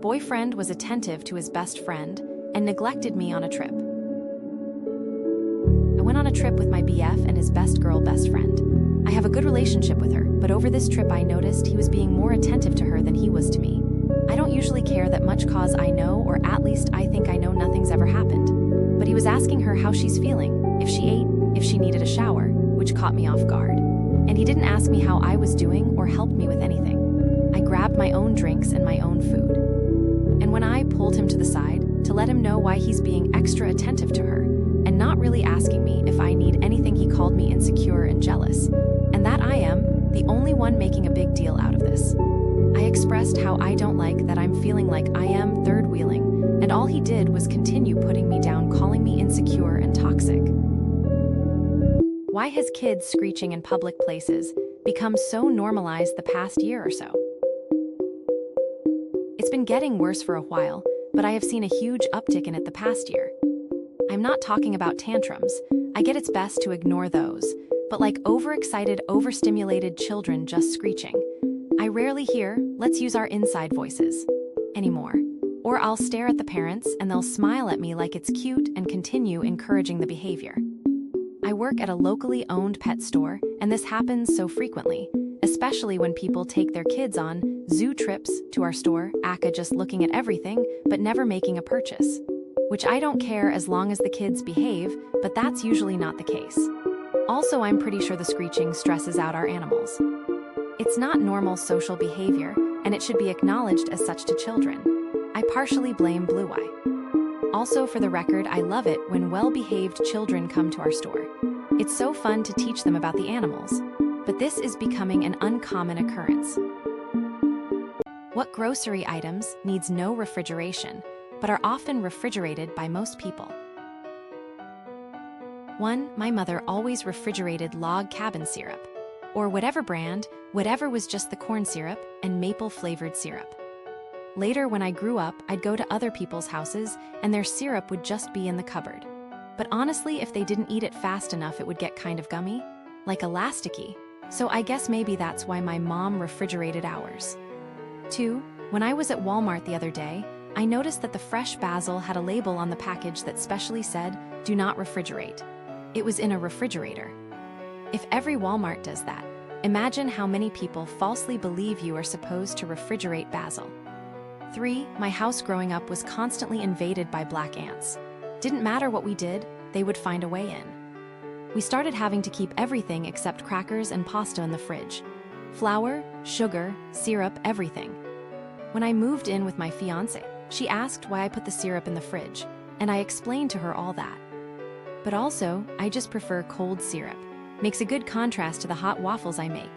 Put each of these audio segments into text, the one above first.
Boyfriend was attentive to his best friend and neglected me on a trip. I went on a trip with my BF and his best friend. I have a good relationship with her, but over this trip I noticed he was being more attentive to her than he was to me. I don't usually care that much cause I know, or at least I think I know, nothing's ever happened. But he was asking her how she's feeling, if she ate, if she needed a shower, which caught me off guard. And he didn't ask me how I was doing or help me with anything. I grabbed my own drinks and my own food. And when I pulled him to the side to let him know why he's being extra attentive to her and not really asking me if I need anything, he called me insecure and jealous, and that I am the only one making a big deal out of this. I expressed how I don't like that I'm feeling like I am third-wheeling, and all he did was continue putting me down, calling me insecure and toxic. Why has kids screeching in public places become so normalized the past year or so? It's been getting worse for a while, but I have seen a huge uptick in it the past year. I'm not talking about tantrums. I get it's best to ignore those, but like overexcited, overstimulated children just screeching. I rarely hear, "Let's use our inside voices," anymore. Or I'll stare at the parents and they'll smile at me like it's cute and continue encouraging the behavior. I work at a locally owned pet store, and this happens so frequently, especially when people take their kids on zoo trips to our store, aka just looking at everything but never making a purchase. Which I don't care as long as the kids behave, but that's usually not the case. Also, I'm pretty sure the screeching stresses out our animals. It's not normal social behavior, and it should be acknowledged as such to children. I partially blame Blue Eye. Also, for the record, I love it when well-behaved children come to our store. It's so fun to teach them about the animals, but this is becoming an uncommon occurrence. What grocery items needs no refrigeration, but are often refrigerated by most people? 1. My mother always refrigerated log cabin syrup, or whatever brand, whatever was just the corn syrup and maple-flavored syrup. Later, when I grew up, I'd go to other people's houses and their syrup would just be in the cupboard. But honestly, if they didn't eat it fast enough, it would get kind of gummy, like elasticy. So I guess maybe that's why my mom refrigerated ours. 2. When I was at Walmart the other day, I noticed that the fresh basil had a label on the package that specially said, "Do not refrigerate." It was in a refrigerator. If every Walmart does that, imagine how many people falsely believe you are supposed to refrigerate basil. 3. My house growing up was constantly invaded by black ants. Didn't matter what we did, they would find a way in. We started having to keep everything except crackers and pasta in the fridge. Flour, sugar, syrup, everything. When I moved in with my fiancé, she asked why I put the syrup in the fridge, and I explained to her all that. But also, I just prefer cold syrup. Makes a good contrast to the hot waffles I make.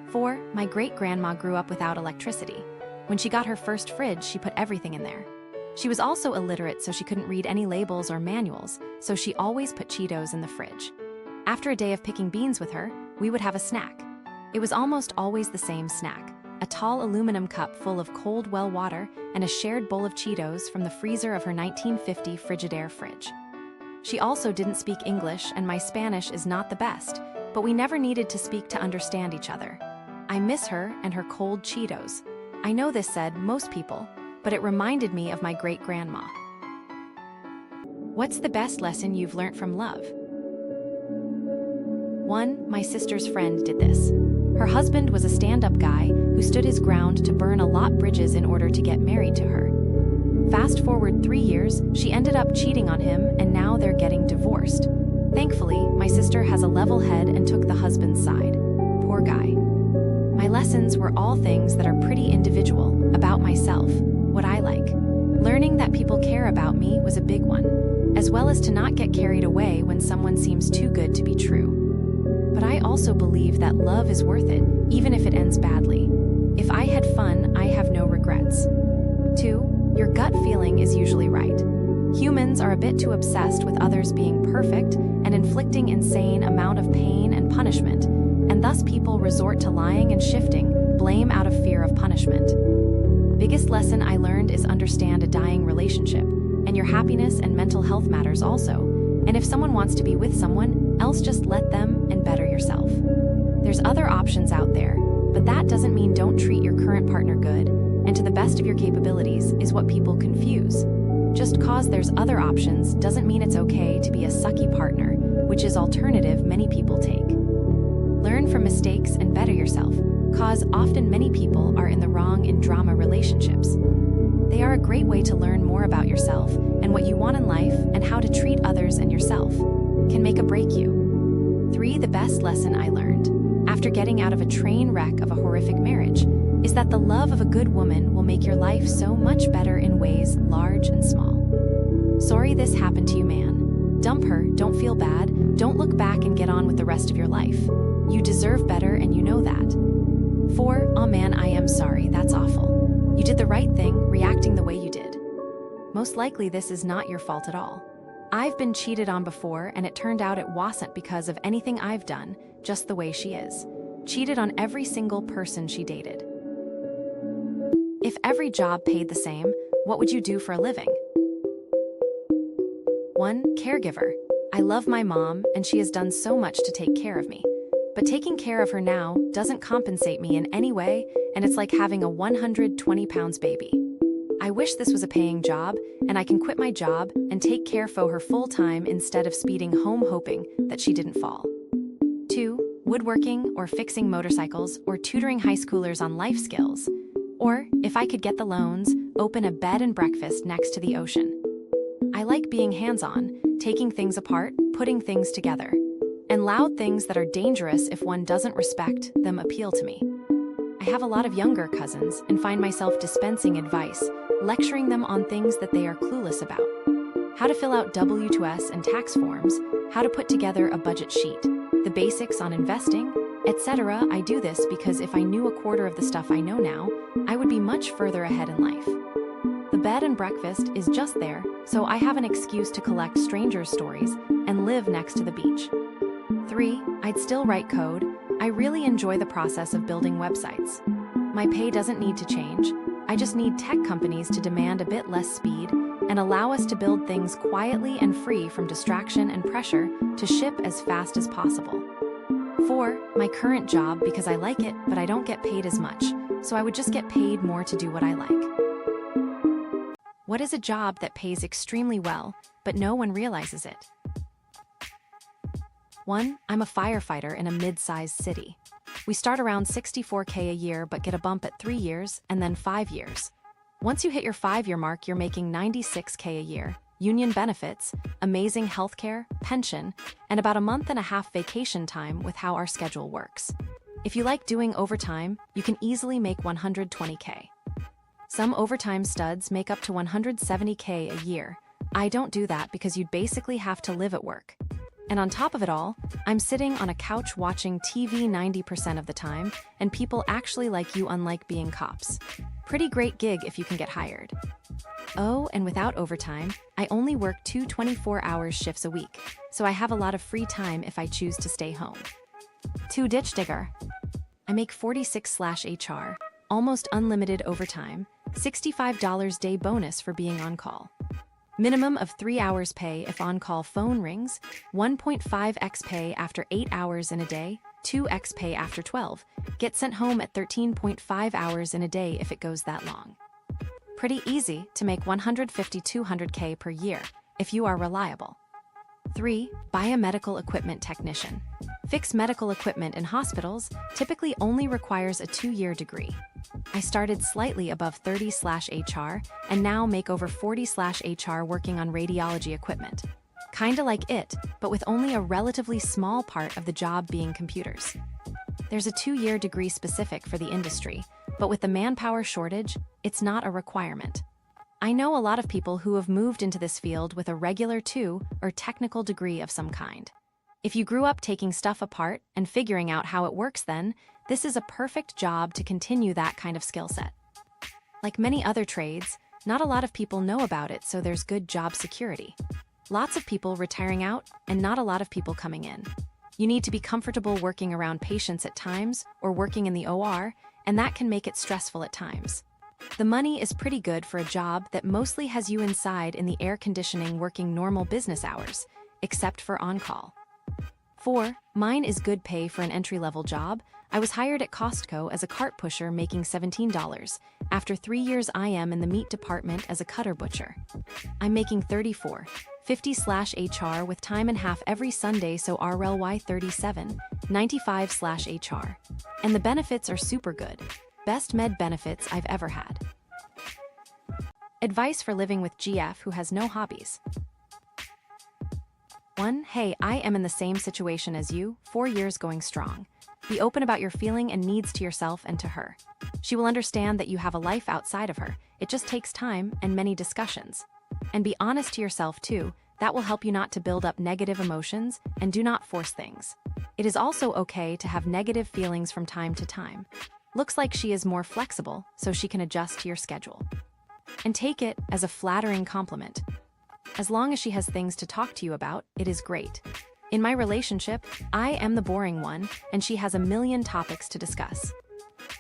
4. My great-grandma grew up without electricity. When she got her first fridge, she put everything in there. She was also illiterate, so she couldn't read any labels or manuals, so she always put Cheetos in the fridge. After a day of picking beans with her, we would have a snack. It was almost always the same snack: a tall aluminum cup full of cold well water and a shared bowl of Cheetos from the freezer of her 1950 Frigidaire fridge. She also didn't speak English, and my Spanish is not the best, but we never needed to speak to understand each other. I miss her and her cold Cheetos. I know this said most people, but it reminded me of my great-grandma. What's the best lesson you've learned from love? 1. My sister's friend did this. Her husband was a stand-up guy who stood his ground to burn a lot bridges in order to get married to her. Fast forward 3 years, she ended up cheating on him, and now they're getting divorced. Thankfully, my sister has a level head and took the husband's side. Poor guy. My lessons were all things that are pretty individual, about myself, what I like. Learning that people care about me was a big one, as well as to not get carried away when someone seems too good to be true. But I also believe that love is worth it, even if it ends badly. If I had fun, I have no regrets. 2. Your gut feeling is usually right. Humans are a bit too obsessed with others being perfect and inflicting insane amount of pain and punishment, and thus people resort to lying and shifting blame out of fear of punishment. Biggest lesson I learned is understand a dying relationship, and your happiness and mental health matters also, and if someone wants to be with someone else, just let them and better yourself. There's other options out there, but that doesn't mean don't treat your current partner good, and to the best of your capabilities is what people confuse. Just cause there's other options doesn't mean it's okay to be a sucky partner, which is alternative many people take. Learn from mistakes and better yourself, cause often many people are in the wrong in drama relationships. They are a great way to learn more about yourself and what you want in life, and how to treat others and yourself can make or break you. 3. The best lesson I learned after getting out of a train wreck of a horrific marriage is that the love of a good woman will make your life so much better in ways large and small. Sorry this happened to you, man. Dump her, don't feel bad, don't look back and get on with the rest of your life. You deserve better and you know that. 4. Aw man, I am sorry, that's awful. You did the right thing, reacting the way you did. Most likely this is not your fault at all. I've been cheated on before, and it turned out it wasn't because of anything I've done, just the way she is. Cheated on every single person she dated. If every job paid the same, what would you do for a living? 1. Caregiver. I love my mom, and she has done so much to take care of me. But taking care of her now doesn't compensate me in any way, and it's like having a 120 pounds baby. I wish this was a paying job, and I can quit my job and take care of her full-time instead of speeding home hoping that she didn't fall. 2. Woodworking or fixing motorcycles or tutoring high schoolers on life skills. Or, if I could get the loans, open a bed and breakfast next to the ocean. I like being hands-on, taking things apart, putting things together. And loud things that are dangerous if one doesn't respect them appeal to me. I have a lot of younger cousins and find myself dispensing advice, lecturing them on things that they are clueless about. How to fill out W-2S and tax forms, how to put together a budget sheet, the basics on investing, etc. I do this because if I knew a quarter of the stuff I know now, I would be much further ahead in life. The bed and breakfast is just there, so I have an excuse to collect strangers' stories and live next to the beach. 3. I'd still write code. I really enjoy the process of building websites. My pay doesn't need to change. I just need tech companies to demand a bit less speed and allow us to build things quietly and free from distraction and pressure to ship as fast as possible. 4. My current job because I like it, but I don't get paid as much, so I would just get paid more to do what I like. What is a job that pays extremely well, but no one realizes it? 1. I'm a firefighter in a mid-sized city. We start around $64K a year but get a bump at 3 years and then 5 years. Once you hit your 5-year mark, you're making $96K a year, union benefits, amazing healthcare, pension, and about a month and a half vacation time with how our schedule works. If you like doing overtime, you can easily make $120K. Some overtime studs make up to $170K a year. I don't do that because you'd basically have to live at work. And on top of it all, I'm sitting on a couch watching TV 90% of the time, and people actually like you unlike being cops. Pretty great gig if you can get hired. Oh, and without overtime, I only work 2 24-hour shifts a week, so I have a lot of free time if I choose to stay home. 2. Ditch digger. I make 46/HR, almost unlimited overtime, $65 day bonus for being on call. Minimum of 3 hours pay if on-call phone rings, 1.5x pay after 8 hours in a day, 2x pay after 12. Get sent home at 13.5 hours in a day if it goes that long. Pretty easy to make $150–200K per year if you are reliable. 3. Biomedical equipment technician. Fix medical equipment in hospitals typically only requires a 2-year degree. I started slightly above 30/HR and now make over 40/HR working on radiology equipment. Kinda like it, but with only a relatively small part of the job being computers. There's a 2-year degree specific for the industry, but with the manpower shortage, it's not a requirement. I know a lot of people who have moved into this field with a regular 2 or technical degree of some kind. If you grew up taking stuff apart and figuring out how it works, then this is a perfect job to continue that kind of skill set. Like many other trades, not a lot of people know about it, so there's good job security. Lots of people retiring out and not a lot of people coming in. You need to be comfortable working around patients at times or working in the OR, and that can make it stressful at times. The money is pretty good for a job that mostly has you inside in the air conditioning working normal business hours, except for on-call. 4. Mine is good pay for an entry-level job. I was hired at Costco as a cart pusher making $17. After 3 years I am in the meat department as a cutter butcher. I'm making $34.50/HR with time and half every Sunday, so RLY $37.95/HR. And the benefits are super good. Best med benefits I've ever had. Advice for living with GF who has no hobbies. 1. Hey, I am in the same situation as you, 4 years going strong. Be open about your feeling and needs to yourself and to her. She will understand that you have a life outside of her. It just takes time and many discussions. And be honest to yourself too. That will help you not to build up negative emotions, and do not force things. It is also okay to have negative feelings from time to time. Looks like she is more flexible, so she can adjust to your schedule. And take it as a flattering compliment. As long as she has things to talk to you about, it is great. In my relationship, I am the boring one, and she has a million topics to discuss.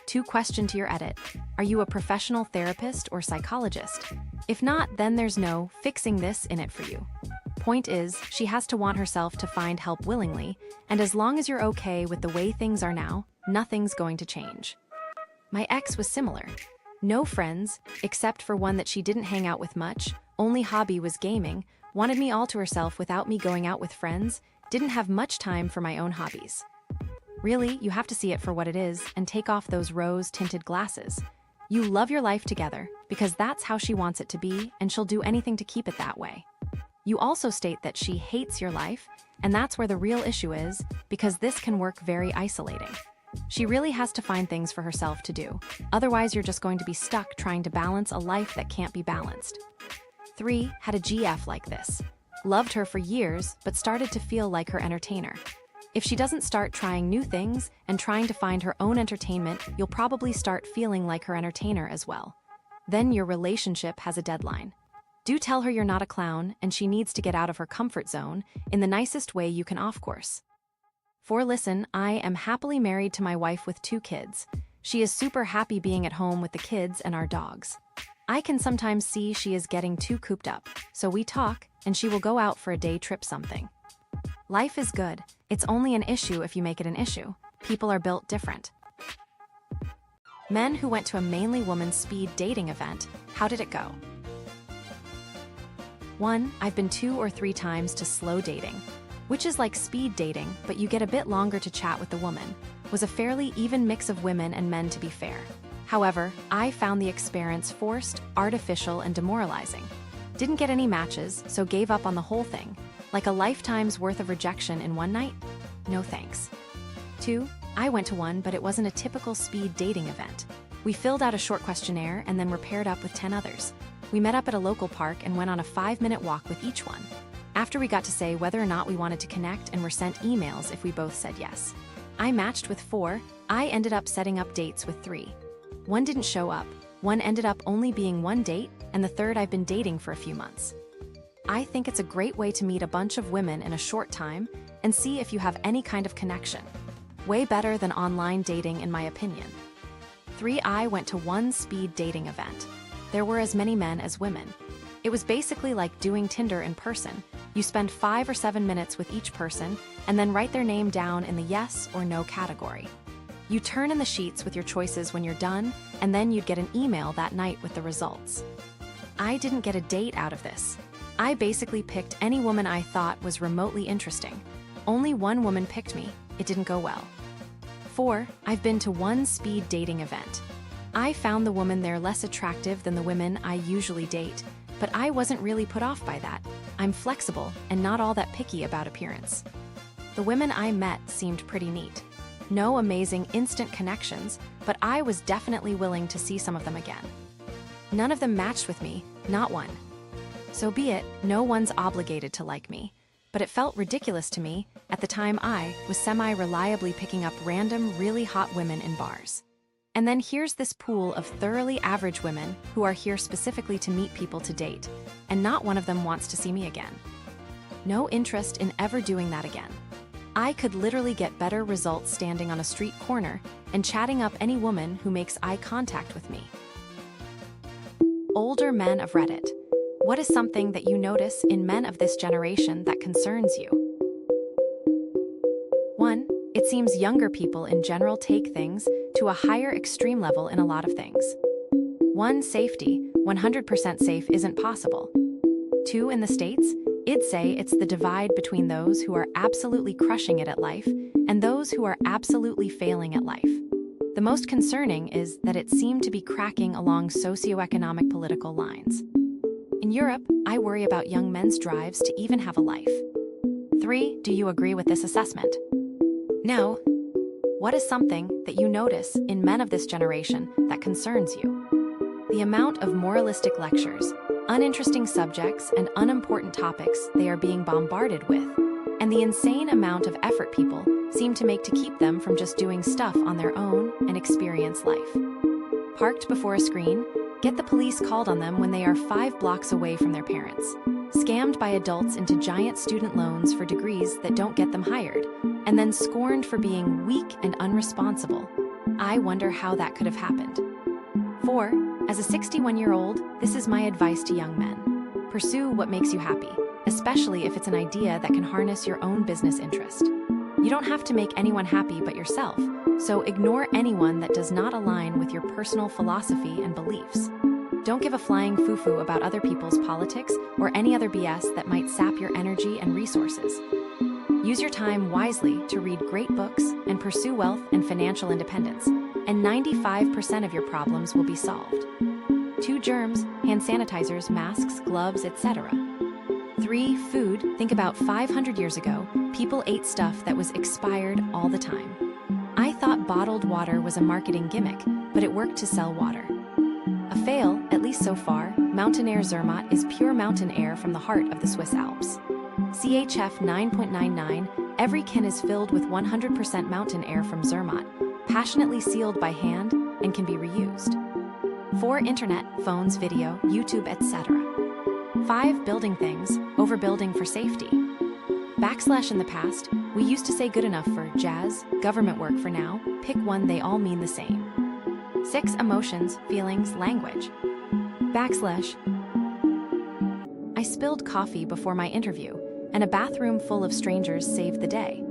2. Question to your edit. Are you a professional therapist or psychologist? If not, then there's no fixing this in it for you. Point is, she has to want herself to find help willingly, and as long as you're okay with the way things are now, nothing's going to change. My ex was similar. No friends, except for one that she didn't hang out with much, only hobby was gaming, wanted me all to herself without me going out with friends, didn't have much time for my own hobbies. Really, you have to see it for what it is and take off those rose-tinted glasses. You love your life together because that's how she wants it to be, and she'll do anything to keep it that way. You also state that she hates your life, and that's where the real issue is, because this can work very isolating. She really has to find things for herself to do. Otherwise, you're just going to be stuck trying to balance a life that can't be balanced. 3. Had a GF like this. Loved her for years, but started to feel like her entertainer. If she doesn't start trying new things and trying to find her own entertainment, you'll probably start feeling like her entertainer as well. Then your relationship has a deadline. Do tell her you're not a clown and she needs to get out of her comfort zone in the nicest way you can, of course. 4. Listen, I am happily married to my wife with 2 kids. She is super happy being at home with the kids and our dogs. I can sometimes see she is getting too cooped up, so we talk and she will go out for a day trip something. Life is good. It's only an issue if you make it an issue. People are built different. Men who went to a mainly woman speed dating event, how did it go? 1. I've been 2 or 3 times to slow dating, which is like speed dating, but you get a bit longer to chat with the woman. Was a fairly even mix of women and men, to be fair. However, I found the experience forced, artificial, and demoralizing. Didn't get any matches, so gave up on the whole thing. Like a lifetime's worth of rejection in one night? No thanks. 2. I went to one, but it wasn't a typical speed dating event. We filled out a short questionnaire and then were paired up with 10 others. We met up at a local park and went on a 5-minute walk with each one. After we got to say whether or not we wanted to connect and were sent emails if we both said yes. I matched with 4, I ended up setting up dates with 3. 1 didn't show up, 1 ended up only being 1 date, and the 3rd I've been dating for a few months. I think it's a great way to meet a bunch of women in a short time and see if you have any kind of connection. Way better than online dating in my opinion. 3. I went to 1 speed dating event. There were as many men as women. It was basically like doing Tinder in person. You spend 5 or 7 minutes with each person and then write their name down in the yes or no category. You turn in the sheets with your choices when you're done, and then you'd get an email that night with the results. I didn't get a date out of this. I basically picked any woman I thought was remotely interesting. Only 1 woman picked me. It didn't go well. 4. I've been to 1 speed dating event. I found the woman there less attractive than the women I usually date, but I wasn't really put off by that. I'm flexible and not all that picky about appearance. The women I met seemed pretty neat. No amazing instant connections, but I was definitely willing to see some of them again. None of them matched with me, not one. So be it, no one's obligated to like me. But it felt ridiculous to me. At the time I was semi-reliably picking up random, really hot women in bars. And then here's this pool of thoroughly average women who are here specifically to meet people to date, and not one of them wants to see me again. No interest in ever doing that again. I could literally get better results standing on a street corner and chatting up any woman who makes eye contact with me. Older men of Reddit. What is something that you notice in men of this generation that concerns you? 1. It seems younger people in general take things to a higher extreme level in a lot of things. 1. Safety. 100% safe isn't possible. 2. In the States, I'd say it's the divide between those who are absolutely crushing it at life and those who are absolutely failing at life. The most concerning is that it seemed to be cracking along socioeconomic political lines. In Europe, I worry about young men's drives to even have a life. 3. Do you agree with this assessment? No. What is something that you notice in men of this generation that concerns you? The amount of moralistic lectures, uninteresting subjects, and unimportant topics they are being bombarded with, and the insane amount of effort people seem to make to keep them from just doing stuff on their own and experience life. Parked before a screen, get the police called on them when they are 5 blocks away from their parents, scammed by adults into giant student loans for degrees that don't get them hired, and then scorned for being weak and unresponsible. I wonder how that could have happened. 4. As a 61-year-old, this is my advice to young men. Pursue what makes you happy, especially if it's an idea that can harness your own business interest. You don't have to make anyone happy but yourself, so ignore anyone that does not align with your personal philosophy and beliefs. Don't give a flying foo-foo about other people's politics or any other BS that might sap your energy and resources. Use your time wisely to read great books and pursue wealth and financial independence, and 95% of your problems will be solved. 2. Germs, hand sanitizers, masks, gloves, etc. 3. Food. Think about 500 years ago, people ate stuff that was expired all the time. I thought bottled water was a marketing gimmick, but it worked to sell water. A fail, at least so far, mountain air Zermatt is pure mountain air from the heart of the Swiss Alps. CHF 9.99, every can is filled with 100% mountain air from Zermatt, passionately sealed by hand, and can be reused. 4. Internet, phones, video, YouTube, etc. 5. Building things, overbuilding for safety. / in the past, we used to say good enough for jazz, government work for now, pick one, they all mean the same. 6. Emotions, feelings, language. / I spilled coffee before my interview, and a bathroom full of strangers saved the day.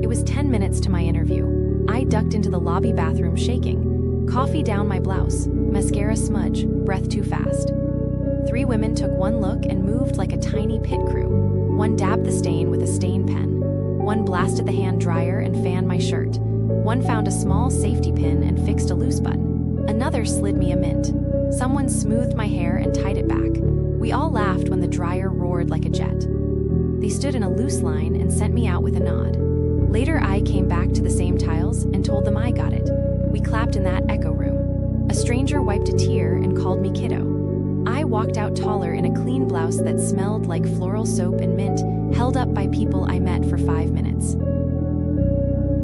It was 10 minutes to my interview. I ducked into the lobby bathroom shaking, coffee down my blouse, mascara smudge, breath too fast. 3 women took one look and moved like a tiny pit crew. One dabbed the stain with a stain pen. One blasted the hand dryer and fanned my shirt. One found a small safety pin and fixed a loose button. Another slid me a mint. Someone smoothed my hair and tied it back. We all laughed when the dryer roared like a jet. They stood in a loose line and sent me out with a nod. Later, I came back to the same tiles and told them I got it. We clapped in that echo room. A stranger wiped a tear and called me kiddo. I walked out taller in a clean blouse that smelled like floral soap and mint, held up by people I met